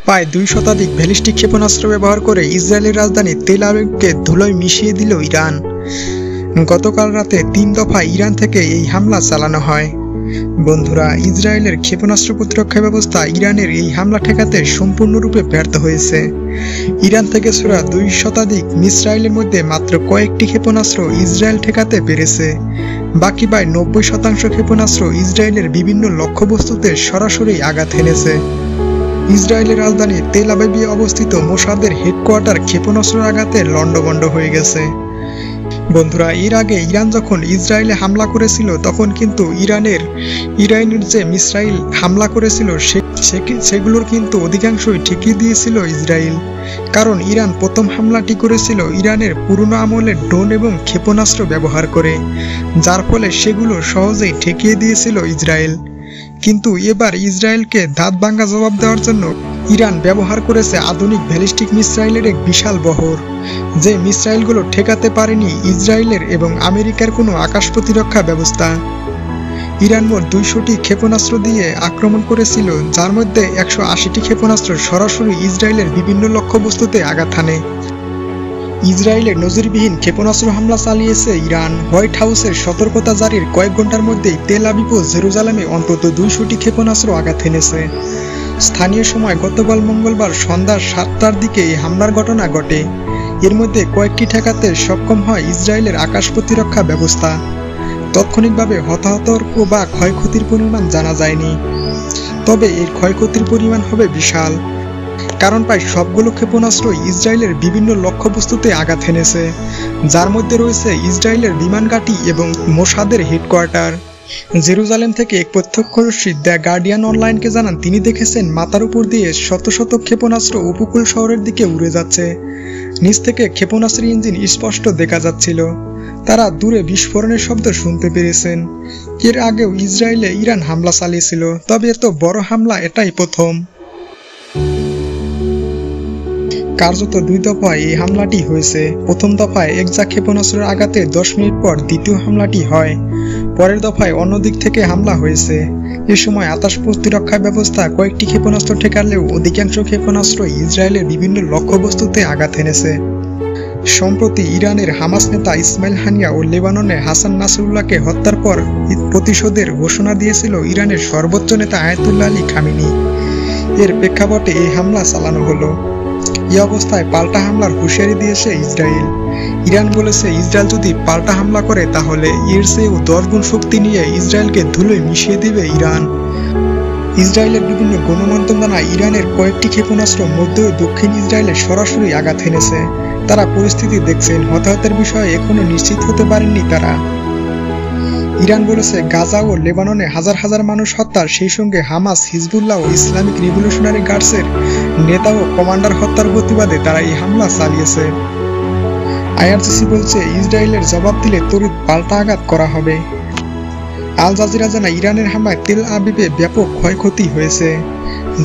প্রায় 2 শতাধিক ব্যালিস্টিক ক্ষেপণাস্ত্র ব্যবহার করে ইসরায়েলের রাজধানী তেল আবিবকে ধুলোয় মিশিয়ে দিল ইরান। গতকাল রাতে 3 দফায় ইরান থেকে এই হামলা চালানো হয়। বন্ধুরা, ইসরায়েলের ক্ষেপণাস্ত্র প্রতিরক্ষা ব্যবস্থা ইরানের এই হামলা ঠেকাতে সম্পূর্ণরূপে ব্যর্থ হয়েছে। ইরান থেকে ছোড়া 2 শতাধিক মিসাইলের মধ্যে মাত্র কয়েকটি ক্ষেপণাস্ত্র ইসরায়েল ঠেকাতে পেরেছে। বাকি প্রায় 90% ক্ষেপণাস্ত্র ইসরায়েলের বিভিন্ন লক্ষ্যবস্তুতে সরাসরি আঘাত হেনেছে। ইসরায়েলের রাজধানী তেল আবিবে অবস্থিত মোসাদের হেডকোয়ার্টার ক্ষেপণাস্ত্রের আঘাতে লণ্ডভণ্ড হয়ে গেছে। বন্ধুরা, এর আগে ইরান যখন ইসরায়েলে হামলা করেছিল তখন কিন্তু ইরানের যে মিসাইল হামলা করেছিল সেগুলোর কিন্তু অধিকাংশই ঠিকই দিয়েছিল ইসরায়েল। কারণ ইরান প্রথম হামলাটি করেছিল ইরানের পুরনো আমলের ড্রোন এবং ক্ষেপণাস্ত্র ব্যবহার করে, যার ফলে সেগুলো সহজেই ঠেকিয়ে দিয়েছিল ইসরায়েল। কিন্তু এবার ইসরায়েলকে দাঁত ভাঙা জবাব দেওয়ার জন্য ইরান ব্যবহার করেছে আধুনিক ব্যালিস্টিক মিসাইলের এক বিশাল বহর, যে মিসাইলগুলো ঠেকাতে পারেনি ইসরায়েলের এবং আমেরিকার কোনো আকাশ প্রতিরক্ষা ব্যবস্থা। ইরান মোট 200টি ক্ষেপণাস্ত্র দিয়ে আক্রমণ করেছিল, যার মধ্যে 180টি ক্ষেপণাস্ত্র সরাসরি ইসরায়েলের বিভিন্ন লক্ষ্যবস্তুতে আঘাত হানে। ইসরায়েলের নজিরবিহীন ক্ষেপণাস্ত্র হামলা চালিয়েছে ইরান। হোয়াইট হাউসের সতর্কতা জারির কয়েক ঘন্টার মধ্যেই তেল আবিব ও জেরুজালেমে অন্তত 200টি ক্ষেপণাস্ত্র আঘাত হেনেছে। স্থানীয় সময় গতকাল মঙ্গলবার সন্ধ্যা 7টার দিকে এই হামলার ঘটনা ঘটে। এর মধ্যে কয়েকটি ঠেকাতে সক্ষম হয় ইসরায়েলের আকাশ প্রতিরক্ষা ব্যবস্থা। তাৎক্ষণিকভাবে হতাহত বা ক্ষয়ক্ষতির পরিমাণ জানা যায়নি, তবে এর ক্ষয়ক্ষতির পরিমাণ হবে বিশাল, কারণ প্রায় সবগুলো ক্ষেপণাস্ত্র ইসরায়েলের বিভিন্ন লক্ষ্যবস্তুতে আঘাত হেনেছে, যার মধ্যে রয়েছে ইসরায়েলের বিমান ঘাঁটি এবং মোসাদের হেডকোয়ার্টার। জেরুজালেম থেকে এক প্রত্যক্ষদর্শী দ্য গার্ডিয়ান অনলাইনকে জানান তিনি দেখেছেন মাথার উপর দিয়ে শত শত ক্ষেপণাস্ত্র উপকূল শহরের দিকে উড়ে যাচ্ছে। নিচ থেকে ক্ষেপণাস্ত্রের ইঞ্জিন স্পষ্ট দেখা যাচ্ছিল। তারা দূরে বিস্ফোরণের শব্দ শুনতে পেরেছেন। এর আগেও ইসরায়েলে ইরান হামলা চালিয়েছিল, তবে এত বড় হামলা এটাই প্রথম। কার্যত 2 দফায় এই হামলাটি হয়েছে। প্রথম দফায় একজা ক্ষেপণাস্ত্রের আঘাতে 10 মিনিট পর দ্বিতীয় হামলাটি হয়। পরের দফায় অন্য দিক থেকে হামলা হয়েছে। এ সময় আকাশ প্রতিরক্ষা ব্যবস্থা কয়েকটি ক্ষেপণাস্ত্র ঠেকালেও অধিকাংশ ক্ষেপণাস্ত্র ইসরায়েলের বিভিন্ন লক্ষ্যবস্তুতে আঘাত হেনেছে। সম্প্রতি ইরানের হামাস নেতা ইসমাইল হানিয়া ও লেবাননে হাসান নাসরুল্লাহকে হত্যার পর প্রতিশোধের ঘোষণা দিয়েছিল ইরানের সর্বোচ্চ নেতা আয়াতুল্লাহ আলী খামেনি। এর প্রেক্ষাপটে এই হামলা চালানো হলো। এই অবস্থায় পাল্টা হামলার হুঁশিয়ারি দিয়েছে ইসরায়েল। ইরান বলেছে ইসরায়েল যদি পাল্টা হামলা করে তাহলে এর চেয়েও 10 গুণ শক্তি নিয়ে ইসরায়েলকে ধুলোয় মিশিয়ে দিবে ইরান। ইসরায়েলের বিভিন্ন গণমাধ্যম জানায় ইরানের কয়েকটি ক্ষেপণাস্ত্র মধ্য ও দক্ষিণ ইসরায়েলে সরাসরি আঘাত হেনেছে। তারা পরিস্থিতি দেখছেন, হতাহতের বিষয়ে এখনো নিশ্চিত হতে পারেননি তারা। ইরান বলেছে গাজা ও লেবাননে হাজার হাজার মানুষ হত্যার, সেই সঙ্গে হামাস, হিজবুল্লাহ ও ইসলামিক রিভলিউশনারি গার্ডসের নেতা ও কমান্ডার হত্যার প্রতিবাদে তারা এই হামলা চালিয়েছে। আইআরজিসি বলছে ইসরায়েলের জবাব দিলে তড়িৎ পাল্টা আঘাত করা হবে। আল জাজিরা জানায় ইরানের হামলায় তেল আবিবে ব্যাপক ক্ষয়ক্ষতি হয়েছে।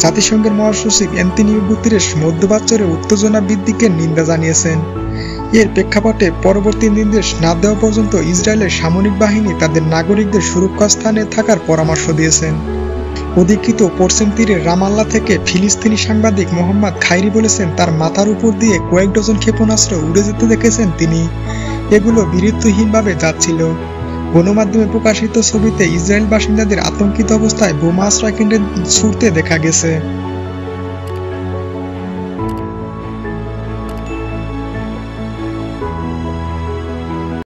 জাতিসংঘের মহাসচিব অ্যান্তোনিও গুতেরেস মধ্যপ্রাচ্যের উত্তেজনা বৃদ্ধিকে নিন্দা জানিয়েছেন। এর প্রেক্ষাপটে পরবর্তী নির্দেশ না দেওয়া পর্যন্ত ইসরায়েলের সামরিক বাহিনী তাদের নাগরিকদের সুরক্ষিত স্থানে থাকার পরামর্শ দিয়েছেন। অধিকৃত পশ্চিম তীরের রামাল্লা থেকে ফিলিস্তিনি সাংবাদিক মোহাম্মদ খাইরি বলেছেন তার মাথার উপর দিয়ে কয়েক ডজন ক্ষেপণাস্ত্র উড়ে যেতে দেখেছেন তিনি। এগুলো বিরতিহীনভাবে যাচ্ছিল। গণমাধ্যমে প্রকাশিত ছবিতে ইসরায়েল বাসিন্দাদের আতঙ্কিত অবস্থায় বোমা আশ্রয়কেন্দ্রে ছুটতে দেখা গেছে।